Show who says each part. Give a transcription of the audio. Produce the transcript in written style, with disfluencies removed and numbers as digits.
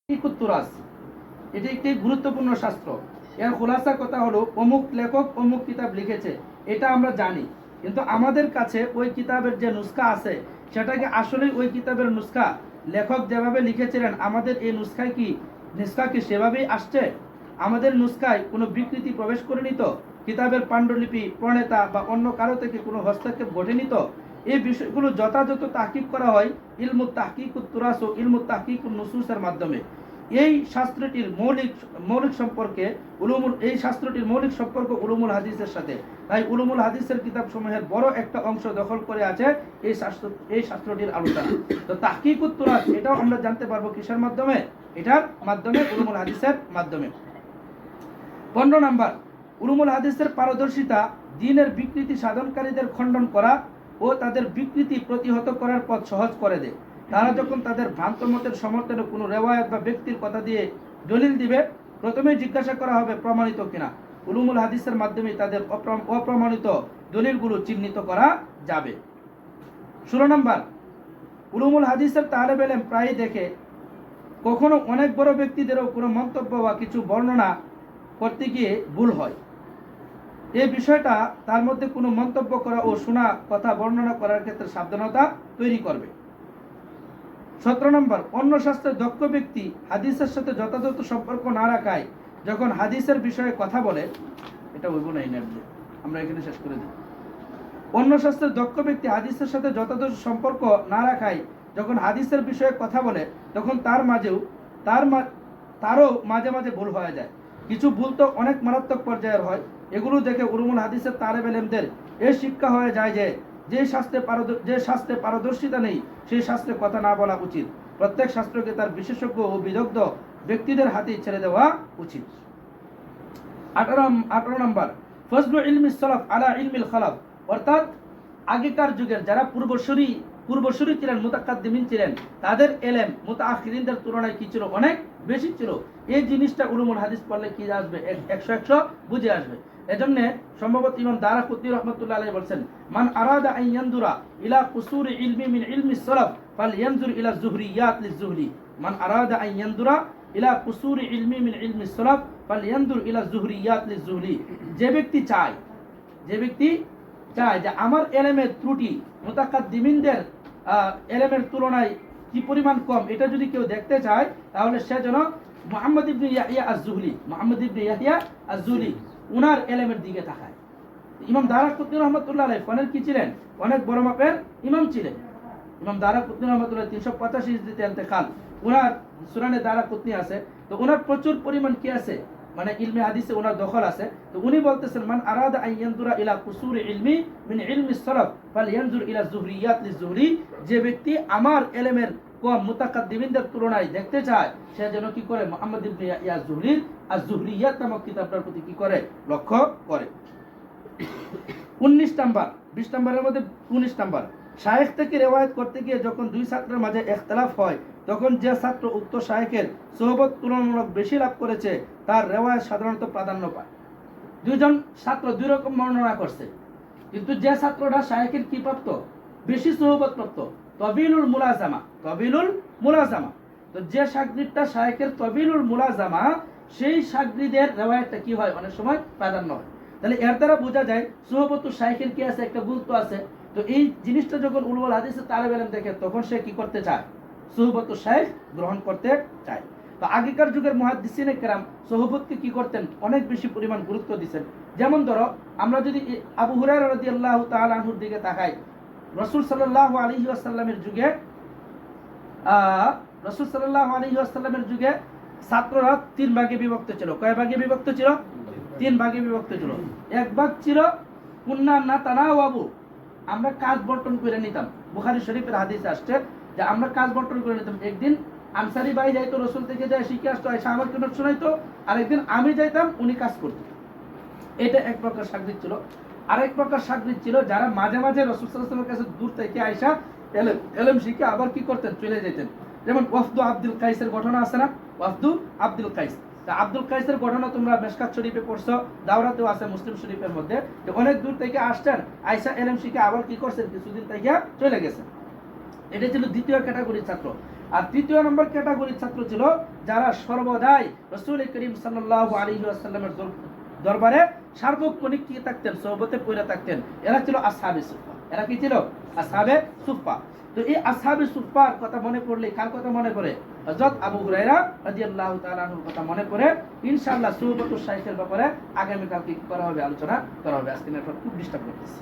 Speaker 1: তুরাস, এটি একটি গুরুত্বপূর্ণ শাস্ত্র। এর খোলাসা কথা হলো অমুক লেখক অমুক কিতাব লিখেছে, এটা আমরা জানি, কিন্তু আমাদের কাছে ওই কিতাবের যে নুসখা আছে সেটাকে আসলেই ওই কিতাবের নুসখা লেখক যেভাবে লিখেছিলেন আমাদের এই নুসখা কি সেভাবেই আসছে? আমাদের নুসখায় কোনো বিকৃতি প্রবেশ করেনি তো? কিতাবের পাণ্ডুলিপি প্রণেতা বা অন্য কারো থেকে কোনো হস্তক্ষেপ ঘটেনি তো? এই বিষয়গুলো যথাযথ তাহকিক করা হয় ইলমুত তাহকিকুত তুরাস ও ইলমুত তাহকিকুন নুসুসের মাধ্যমে। এই শাস্ত্রটির মৌলিক সম্পর্ক উলুমুল হাদিসের সাথে। তাই উলুমুল হাদিসের কিতাব সমূহের বড় একটা অংশ দখল করে আছে এই শাস্ত্রটির আলোচনা। তো তাহকিকুত তুরাস এটাও আমরা জানতে পারবো কিসের মাধ্যমে? এটার মাধ্যমে, উলুমুল হাদিসের মাধ্যমে। 15 নাম্বার, উলুমুল হাদিসের পারদর্শিতা দ্বীনের বিকৃতি সাধনকারীদের খণ্ডন করা ও তাদের বিকৃতি প্রতিহত করার পথ সহজ করে দেয়। তারা যখন তাদের ভ্রান্ত মতের সমর্থনে কোনো রেওয়ায়াত বা ব্যক্তির কথা দিয়ে দলিল দিবে, প্রথমেই জিজ্ঞাসা করা হবে প্রমাণিত কিনা। উলুমুল হাদিসের মাধ্যমে তাদের অপ্রমাণিত দলিলগুলো চিহ্নিত করা যাবে। 16 নাম্বার, উলুমুল হাদিসের তালেব ইলম প্রায়ই দেখে কখনো অনেক বড় ব্যক্তিদেরও কোনো মন্তব্য বা কিছু বর্ণনা করতে গিয়ে ভুল হয়। এই বিষয়টা তার মধ্যে কোনো মন্তব্য করা ও শোনা কথা বর্ণনা করার ক্ষেত্রে সাবধানতা তৈরি করবে। 17 নম্বর, অন্য শাস্ত্রের দক্ষ ব্যক্তি হাদিসের সাথে যথাযথ সম্পর্ক না রাখায় যখন হাদিসের বিষয়ে কথা বলে, এটা হইব না, আমরা এখানে শেষ করে দিই। অন্য শাস্ত্রের দক্ষ ব্যক্তি হাদিসের সাথে যথাযথ সম্পর্ক না রাখায় যখন হাদিসের বিষয়ে কথা বলে, তখন তারও মাঝে মাঝে ভুল হয়ে যায়। কিছু ভুল তো অনেক মারাত্মক পর্যায়ের হয়। এগুলো দেখে উলুমুল হাদিসের তালেব ইলমদের এই শিক্ষা হয়ে যায় যে যে শাস্ত্রে পারদর্শিতা নেই সেই শাস্ত্রে কথা না বলা উচিত। প্রত্যেক শাস্ত্রকে তার বিশেষজ্ঞ ও বিদগ্ধ ব্যক্তিদের হাতে ছেড়ে দেওয়া উচিত। 18 নম্বর, ফজলু ইলমি সালাফ আলা ইলমিল খালাফ, অর্থাৎ আগেকার যুগের যারা পূর্বসূরি ছিলেন, মুতাকাদ্দিমিন ছিলেন, তাদের ইলম মুতাআখিরিনদের তুলনায় কি ছিল? অনেক বেশি ছিল। এই জিনিসটা উলুমুল হাদিস পড়লে কি আসবে? 100 বুঝে আসবে। এজন্য সম্ভবত ইমাম দারাকুতনি রাহমাতুল্লাহ আলাইহি বলেন, মান আরাদা আন ইয়ানদুরা ইলা কুসুরি ইলমি মিন ইলমি সালাফ ফালইয়ানজুর ইলা যুহরিয়াত লিয-যুহরি। মান আরাদা আন ইয়ানদুরা ইলা কুসুরি ইলমি মিন ইলমি সালাফ ফালইয়ানজুর ইলা যুহরিয়াত লিয-যুহরি। যে ব্যক্তি চায় যে আমার ইলমের ত্রুটি মুতাকাদ্দিমিনদের ইলমের তুলনায় কি পরিমাণ কম, এটা যদি কেউ দেখতে চায়, তাহলে সে যেন মুহাম্মদ ইবনে ইয়াহইয়া আজ-জুহলি উনার ইলমের দিকে তাকায়। ইমাম দারাকুতনি রাহমাতুল্লাহ আলাইহি ফনের কি ছিলেন? অনেক বড় মাপের ইমাম ছিলেন। ইমাম দারাকুতনি রাহমাতুল্লাহ 385 হিজরিতে ইন্তেকাল। উনার সুনানে দারাকুতনি আছে, তো উনার প্রচুর পরিমাণ কি আছে, মানে ইলমে হাদিসে ওনার দখল আছে। তো উনি বলতেছেন, মান আরাদা আন ইয়ানজুরা ইলা কুসুরি ইলমি মিন ইলমি সালাফ ফালইয়ানজুর ইলা যুহরিয়াত লিয-যুহরি। যে ব্যক্তি আমার ইলমের কম মুতাকাদ্দিমিনদের তুলনায় দেখতে চায়, সে যেন কি করে? মুহাম্মদ ইবনে ইয়াহইয়া আজ-জুহরির আজ-জুহরিয়াত নামক কিতাবটার প্রতি কি করে? লক্ষ্য করে। 19 নাম্বার, 20 নাম্বারের মধ্যে 19 নাম্বার, শায়েখ থেকে রিওয়ায়াত করতে গিয়ে যখন দুই ছাত্রের মাঝে ইখতিলাফ হয়, তখন যে ছাত্র উক্ত শায়েখের সোহবত তুলনামূলক বেশি লাভ করেছে তার রিওয়ায়াত সাধারণত প্রাধান্য পায়। দুইজন ছাত্র দুই রকম বর্ণনা করছে, কিন্তু যে ছাত্রটা শায়েখের কি প্রাপ্ত? বেশি সোহবত প্রাপ্ত, তবিলুল মুলাজামা। তো যে শাগরিদটা শায়েখের তবিলুল মুলাজামা, সেই শাগরিদের রিওয়ায়াতটা কি হয়? অনেক সময় প্রাধান্য হয়। তাহলে এর দ্বারা বোঝা যায় সোহবত শায়েখের কি আছে? একটা গুরুত্ব আছে। তো এই জিনিসটা যখন উলুমুল হাদিসের তালেব ইলম দেখে, তখন সে কি করতে চায়? সোহবত শায়েখ গ্রহণ করতে চায়। তো আগেকার যুগের মুহাদ্দিসিনে কেরাম সোহবতকে কি করতেন? অনেক বেশি পরিমাণ গুরুত্ব দিতেন। যেমন ধরো, আমরা যদি আবু হুরায়রা রাদিয়াল্লাহু তাআলা আনহুর দিকে তাকাই, রাসূল সাল্লাল্লাহু আলাইহি ওয়াসাল্লামের যুগে ছাত্ররা 3 ভাগে বিভক্ত ছিল। কয় ভাগে বিভক্ত ছিল? 3 ভাগে বিভক্ত ছিল। এক ভাগ ছিল কুন্না নাতানাওয়াবু, আমরা কাজ বন্টন করে নিতাম। বুখারী শরীফের হাদিসে আসছে যে আমরা কাজ বন্টন করে নিতাম। একদিন আনসারী ভাই যাইতো, রাসূল থেকে যায় শিখে আসতো, এসে আমাকে নোট শোনাইতো, আর একদিন আমি যাইতাম, উনি কাজ করতেন। এটা এক প্রকার শাগরিদ ছিল। আরেক প্রকার শাগরিদ ছিল যারা মাঝে মাঝে রাসূল সাল্লাল্লাহু আলাইহি ওয়াসাল্লামের কাছে দূর থেকে আইসা ইলম শিখে আবার কি করতেন? চলে যেতেন। যেমন ওয়াফদু আব্দুল কাইসের ঘটনা আছে না? ওয়াফদু আব্দুল কাইস, আব্দুল কাইসের ঘটনা তোমরা মিশকাত শরীফে পড়ছো, দাওরাতেও আছে মুসলিম শরীফের মধ্যে, যে অনেক দূর থেকে আসছেন, আইসা ইলম শিখে আবার কি করছেন? কিছুদিন থেকে চলে গেছেন। এটা ছিল দ্বিতীয় ক্যাটাগরির ছাত্র। আর তৃতীয় নম্বর ক্যাটাগরির ছাত্র ছিল যারা সর্বদাই রাসূল করিম সাল্লাল্লাহু আলাইহি ওয়াসাল্লামের দরবারে সার্বক্ষণিক কি থাকতেন, সোহবতে পড়ে থাকতেন। এরা ছিল আসহাবে সুফফা। এরা কি ছিল? আসহাবে সুফফা। তো এই আসহাবে সুফফার কথা মনে করলে কার কথা মনে করে? হযরত আবু হুরায়রা রাদিয়াল্লাহু তাআলা আনহুর কথা মনে করে ইনশাআল্লাহ সুহবতুশ শাইখের ব্যাপারে আগামী কালকে কি করা হবে, আলোচনা করা হবে। আজকে নেটওয়ার্ক খুব ডিস্টার্ব করতেছে।